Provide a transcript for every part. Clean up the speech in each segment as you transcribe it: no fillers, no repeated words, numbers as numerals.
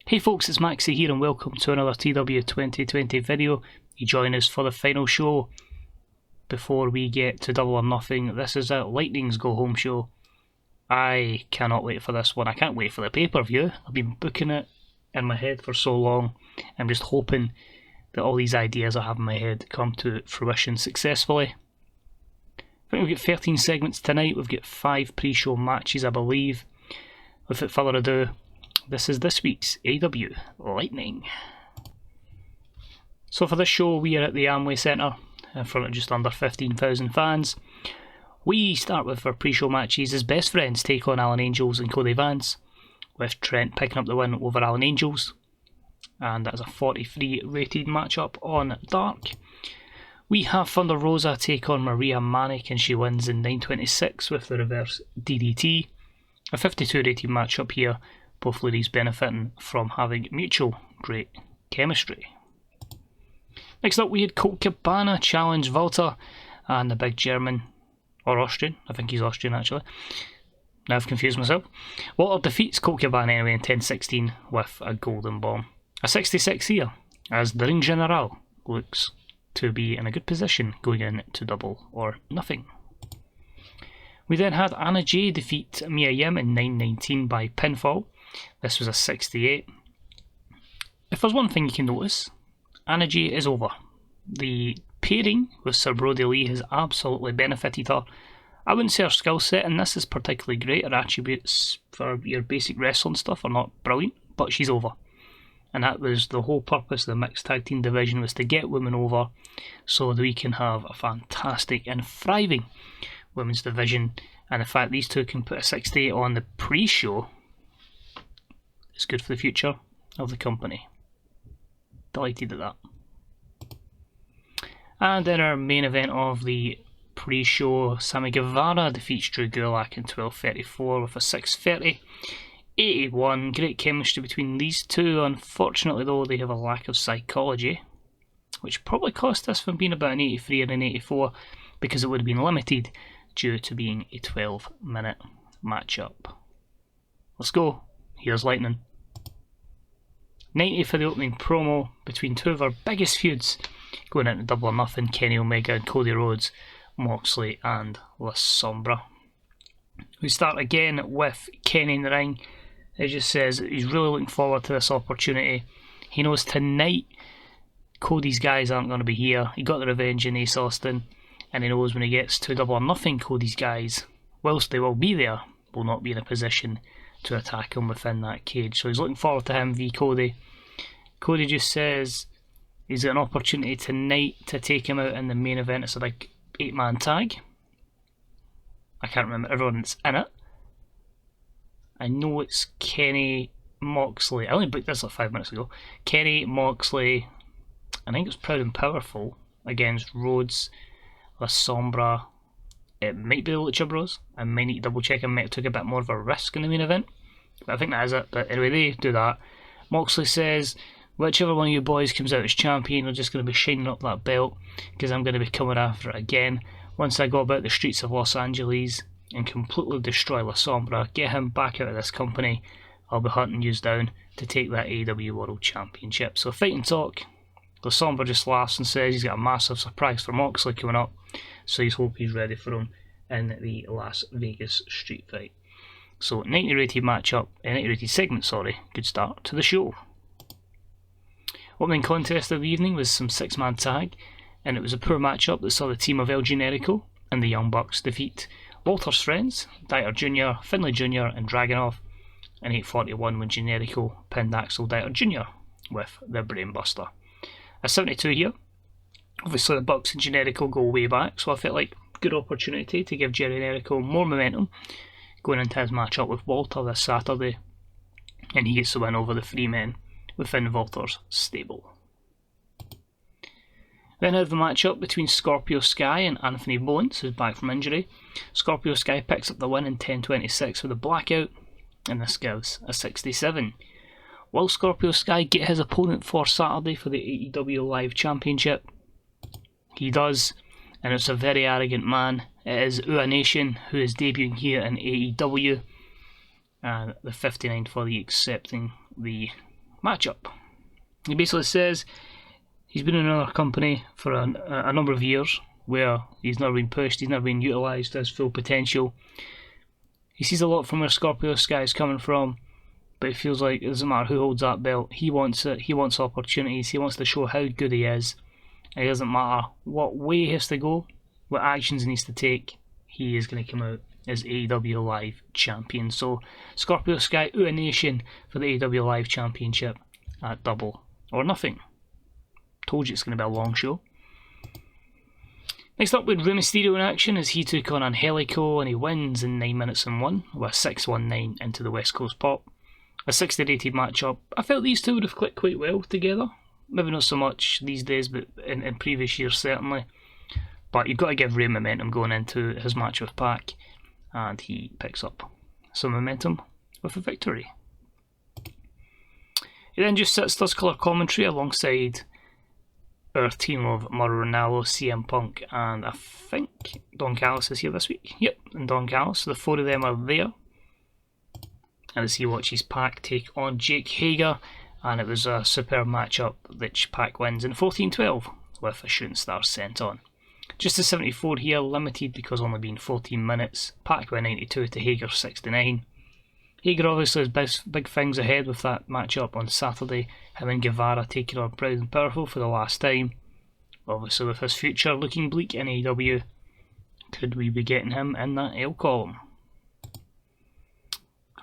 Hey folks, it's Maxie here and welcome to another TEW2020 video. You join us for the final show before we get to Double or Nothing. This is a Lightning's Go Home show. I cannot wait for this one. I can't wait for the pay-per-view. I've been booking it in my head for so long. I'm just hoping that all these ideas I have in my head come to fruition successfully. I think we've got 13 segments tonight. We've got 5 pre-show matches, I believe. Without further ado, this is this week's AEW Lightning. So for this show, we are at the Amway Centre in front of just under 15,000 fans. We start with our pre-show matches as Best Friends take on Alan Angels and Cody Vance, with Trent picking up the win over Alan Angels. And that is a 43 rated matchup on Dark. We have Thunder Rosa take on Maria Manic and she wins in 9:26 with the reverse DDT. A 52 rated matchup here. Both ladies benefiting from having mutual great chemistry. Next up we had Colt Cabana challenge Walter and the big German, or Austrian, I think he's Austrian actually. Now I've confused myself. Walter defeats Colt Cabana anyway in 10:16 with a golden bomb. A 66 here as the Ring General looks to be in a good position going into Double or Nothing. We then had Anna Jay defeat Mia Yim in 9:19 by pinfall. This was a 68. If there's one thing you can notice, Anna Jay is over. The pairing with Sir Brody Lee has absolutely benefited her. I wouldn't say her skill set in this is particularly great. Her attributes for your basic wrestling stuff are not brilliant, but she's over. And that was the whole purpose of the mixed tag team division, was to get women over so that we can have a fantastic and thriving women's division. And the fact these two can put a 68 on the pre-show is good for the future of the company. Delighted at that. And then our main event of the pre-show, Sammy Guevara defeats Drew Gulak in 12:34 with a 6:30. 81, great chemistry between these two. Unfortunately though, they have a lack of psychology, which probably cost us from being about an 83 and an 84, because it would have been limited due to being a 12-minute matchup. Let's go. Here's Lightning. 90 for the opening promo between two of our biggest feuds going into Double or Nothing, Kenny Omega and Cody Rhodes, Moxley and La Sombra. We start again with Kenny in the ring. He just says he's really looking forward to this opportunity. He knows tonight Cody's guys aren't going to be here. He got the revenge in Ace Austin, and he knows when he gets to Double or Nothing, Cody's guys, whilst they will be there, will not be in a position to attack him within that cage. So he's looking forward to him v Cody. Cody just says he's got an opportunity tonight to take him out in the main event. It's a big 8-man tag. I can't remember everyone that's in it. I know it's Kenny, Moxley. I only booked this like 5 minutes ago. Kenny, Moxley, I think it's Proud and Powerful against Rhodes, La Sombra. It might be the Lucha Bros. I might need to double check. I might have took a bit more of a risk in the main event, but I think that is it. But anyway, they do that. Moxley says, whichever one of you boys comes out as champion, I'm just going to be shining up that belt, because I'm going to be coming after it again. Once I go about the streets of Los Angeles and completely destroy La Sombra, get him back out of this company, I'll be hunting you down to take that AEW World Championship. So fight and talk. La Sombra just laughs and says he's got a massive surprise for Moxley coming up, so he's hoping he's ready for him in the Las Vegas street fight. So 90 rated matchup, 90 rated segment, good start to the show. Opening contest of the evening was some 6-man tag, and it was a poor matchup that saw the team of El Generico and the Young Bucks defeat Walter's friends, Dieter Jr., Finlay Jr. and Dragunov, in 8:41 when Generico pinned Axel Dieter Jr. with the Brainbuster. A 72 here. Obviously the Bucks and Generico go way back, so I felt like a good opportunity to give Generico more momentum going into his matchup with Walter this Saturday, and he gets the win over the 3 men within Walter's stable. Then I have the matchup between Scorpio Sky and Anthony Bowens, who's back from injury. Scorpio Sky picks up the win in 10:26 with a blackout, and this gives a 67. Will Scorpio Sky get his opponent for Saturday for the AEW Live Championship? He does, and it's a very arrogant man. It is Ua Nation, who is debuting here in AEW. The 59 for the accepting the matchup. He basically says he's been in another company for a number of years where he's never been pushed, he's never been utilised to his full potential. He sees a lot from where Scorpio Sky is coming from, but it feels like it doesn't matter who holds that belt, he wants it, he wants opportunities, he wants to show how good he is, and it doesn't matter what way he has to go, what actions he needs to take, he is going to come out as AEW Live Champion. So Scorpio Sky out of nation for the AEW Live Championship at Double or Nothing. Told you it's going to be a long show. Next up, we had Rey Mysterio in action as he took on Angelico, and he wins in 9 minutes and 1 with a 6-1-9 into the West Coast Pop. A 60 rated matchup. I felt these two would have clicked quite well together. Maybe not so much these days, but in previous years certainly. But you've got to give Rey momentum going into his match with Pac, and he picks up some momentum with a victory. He then just does colour commentary alongside our team of Mauro Ranallo, CM Punk, and I think Don Callis is here this week. Yep, and Don Callis. So the four of them are there. And as he watches Pac take on Jake Hager, and it was a superb matchup which Pac wins in 14-12 with a shooting star sent on. Just a 74 here, limited because only being 14 minutes. Pac went 92 to Hager 69. Hager obviously has big things ahead with that matchup on Saturday. Him and Guevara taking on Proud and Powerful for the last time. Obviously with his future looking bleak in AEW, could we be getting him in that L column?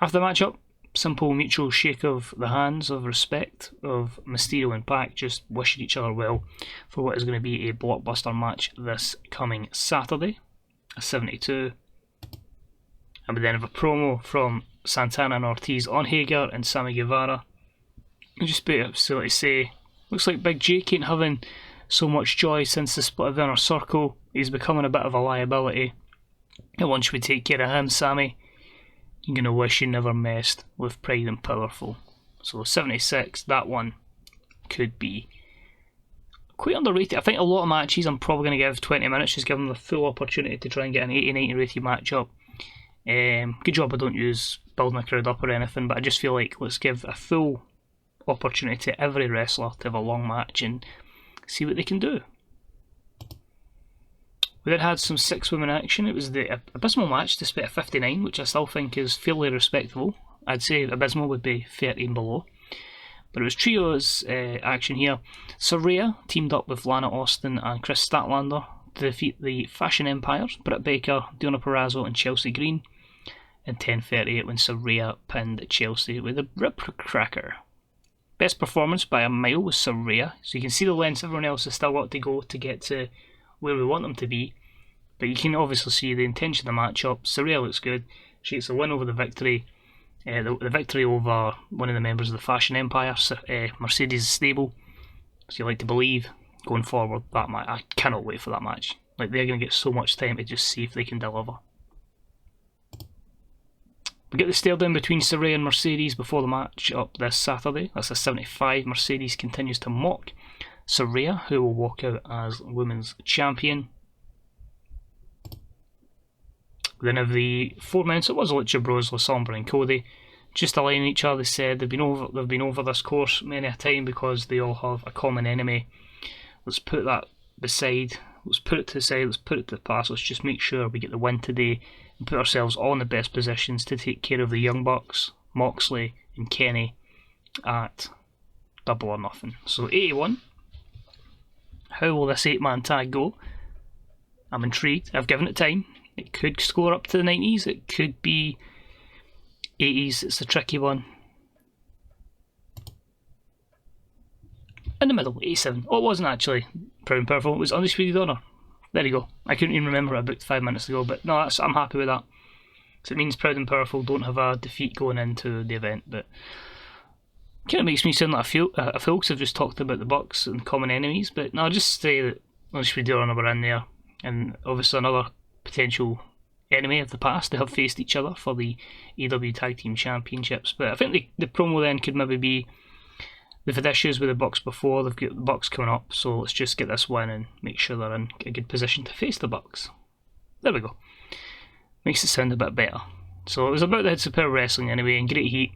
After the matchup, simple mutual shake of the hands of respect of Mysterio and Pac, just wishing each other well for what is going to be a blockbuster match this coming Saturday, a 72. And we then have a promo from Santana and Ortiz on Hager and Sammy Guevara. And just basically say, looks like Big Jake ain't having so much joy since the split of the Inner Circle. He's becoming a bit of a liability. And once we take care of him, Sammy, you're going to wish you never messed with Pride and Powerful. So 76, that one could be quite underrated. I think a lot of matches I'm probably going to give 20 minutes, just give them the full opportunity to try and get an 80-90 rated matchup. Good job I don't use building a crowd up or anything, but I just feel like let's give a full opportunity to every wrestler to have a long match and see what they can do. We then had some 6-women action. It was the Abysmal match despite a 59, which I still think is fairly respectable. I'd say Abysmal would be 30 and below. But it was trios action here. Saraya teamed up with Lana Austin and Chris Statlander to defeat the Fashion Empires, Britt Baker, Deonna Purrazzo and Chelsea Green. In 10:38 when Saraya pinned Chelsea with a rib cracker. Best performance by a mile was Saraya, so you can see the lengths everyone else has still got to go to get to where we want them to be, but you can obviously see the intention of the matchup. Saraya looks good, she gets a win over the victory, the victory over one of the members of the Fashion Empire, Mercedes Stable, so you like to believe going forward that match. I cannot wait for that match, like they're going to get so much time to just see if they can deliver. We get the stare down between Saraya and Mercedes before the match up this Saturday. That's a 75. Mercedes continues to mock Saraya, who will walk out as Women's Champion. We then have the 4 men, so it was Lucha Bros, Sombra and Cody, just aligning each other. They said they've been over this course many a time because they all have a common enemy. Let's put that beside. Let's put it to the side. Let's put it to the past. Let's just make sure we get the win today and put ourselves all in the best positions to take care of the Young Bucks, Moxley and Kenny at Double or Nothing. So 81. How will this 8-man tag go? I'm intrigued. I've given it time. It could score up to the 90s. It could be 80s. It's a tricky one. In the middle, 87. Oh, it wasn't actually Proud and Powerful. It was Undisputed Honor. There you go. I couldn't even remember I booked 5 minutes ago, but no, I'm happy with that. So it means Proud and Powerful don't have a defeat going into the event, but kind of makes me sound like a fool because I've just talked about the Bucks and common enemies, but no, I'll just say that Undisputed Honor were in there, and obviously another potential enemy of the past. They have faced each other for the AEW Tag Team Championships, but I think the promo then could maybe be they've had issues with the Bucks before, they've got the Bucks coming up, so let's just get this win and make sure they're in a good position to face the Bucks. There we go. Makes it sound a bit better. So it was about the Superb Wrestling anyway, in great heat.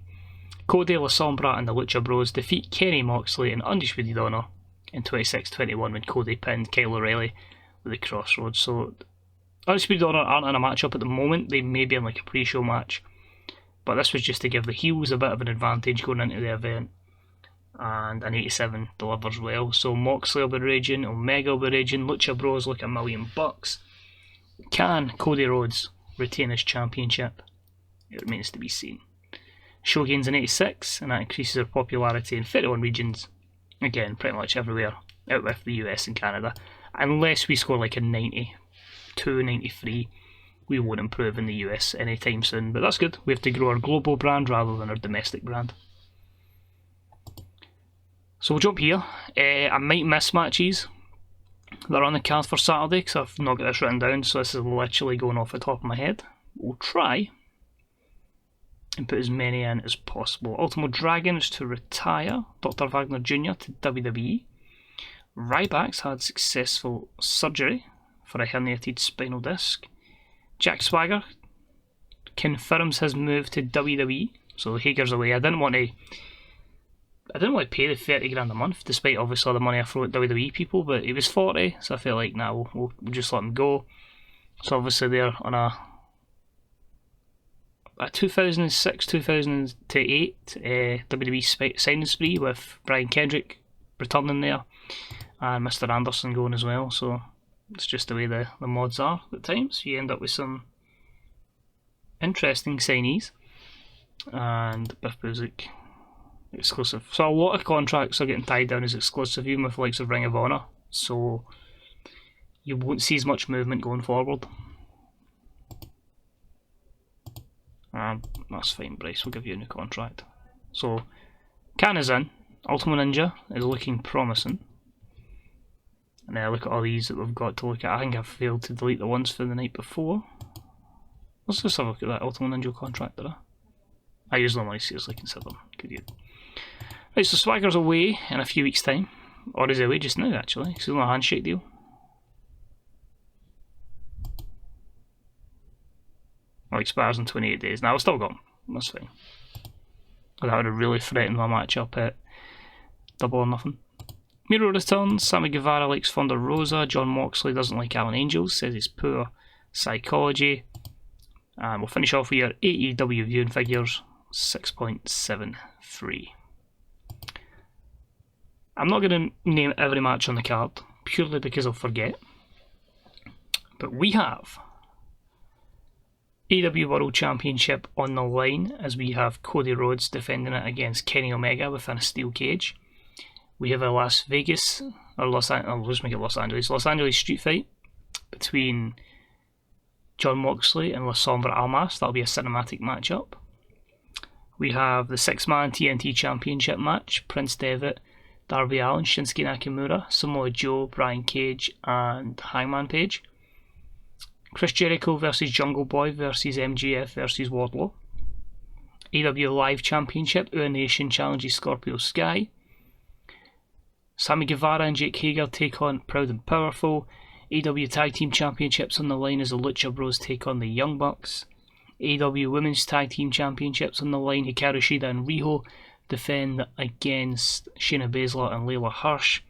Cody, La Sombra and the Lucha Bros defeat Kenny Moxley and Undisputed Honor in 26-21 when Cody pinned Kyle O'Reilly with the Crossroads. So Undisputed Honor aren't in a matchup at the moment. They may be in like a pre-show match, but this was just to give the heels a bit of an advantage going into the event. And an 87 delivers well. So Moxley will be raging, Omega will be raging, Lucha Bros look $1 million. Can Cody Rhodes retain his championship? It remains to be seen. Show gains an 86, and that increases their popularity in 31 regions. Again, pretty much everywhere, out with the US and Canada. Unless we score like a 92, 93, we won't improve in the US anytime soon. But that's good. We have to grow our global brand rather than our domestic brand. So we'll jump here. I might miss matches that are on the card for Saturday because I've not got this written down, so this is literally going off the top of my head. We'll try and put as many in as possible. Ultimo Dragon is to retire. Dr. Wagner Jr. to WWE. Ryback's had successful surgery for a herniated spinal disc. Jack Swagger confirms his move to WWE. So Hager's away. I didn't want to pay the 30 grand a month, despite obviously the money I throw at WWE people, but he was 40, so I feel like now we'll just let him go. So obviously they're on a 2006-2008 WWE signing spree with Brian Kendrick returning there and Mr. Anderson going as well, so it's just the way the mods are at times. You end up with some interesting signees, and Biff Busick exclusive. So a lot of contracts are getting tied down as exclusive, even with the likes of Ring of Honor, so you won't see as much movement going forward. That's fine, Bryce, we'll give you a new contract. So, Can is in. Ultimo Ninja is looking promising. And now look at all these that we've got to look at. I think I've failed to delete the ones for the night before. Let's just have a look at that Ultimo Ninja contract, did I? I usually only seriously consider them. Good. Right, so Swagger's away in a few weeks' time. Or is he away just now, actually? Because he's on a handshake deal. Well, expires in 28 days. Now, I've still got him. That's fine. That would have really threatened my matchup at Double or Nothing. Miro returns. Sammy Guevara likes Thunder Rosa. Jon Moxley doesn't like Alan Angels. Says he's poor psychology. And we'll finish off with your AEW viewing figures. 6.73. I'm not going to name every match on the card, purely because I'll forget. But we have AEW World Championship on the line, as we have Cody Rhodes defending it against Kenny Omega within a steel cage. We have a Los Angeles street fight between Jon Moxley and La Sombra Almas. That'll be a cinematic matchup. We have the 6-man TNT Championship match, Prince Devitt, Darby Allin, Shinsuke Nakamura, Samoa Joe, Brian Cage and Hangman Page. Chris Jericho versus Jungle Boy versus MJF versus Wardlow. AEW Live Championship, Our Nation challenges Scorpio Sky. Sammy Guevara and Jake Hager take on Proud and Powerful. AEW Tag Team Championships on the line as the Lucha Bros take on the Young Bucks. AEW Women's Tag Team Championships on the line. Hikaru Shida and Riho defend against Shayna Baszler and Layla Hirsch.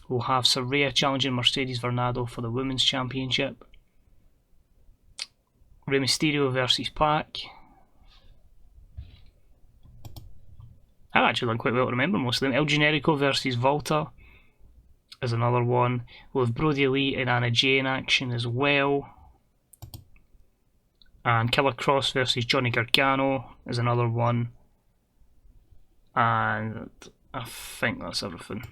We'll have Saraya challenging Mercedes Varnado for the Women's Championship. Rey Mysterio versus Pac. I've actually done quite well to remember most of them. El Generico versus Volta is another one. We'll have Brody Lee and Anna Jay in action as well. And Killer Cross versus Johnny Gargano is another one. And I think that's everything.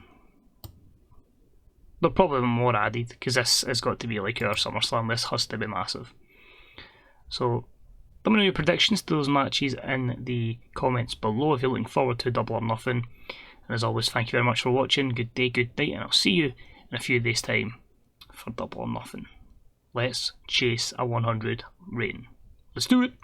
There'll probably be more added, because this has got to be like our SummerSlam. This has to be massive. So, let me know your predictions to those matches in the comments below if you're looking forward to Double or Nothing. And as always, thank you very much for watching. Good day, good night, and I'll see you in a few days' time for Double or Nothing. Let's chase a 100 rating. Let's do it!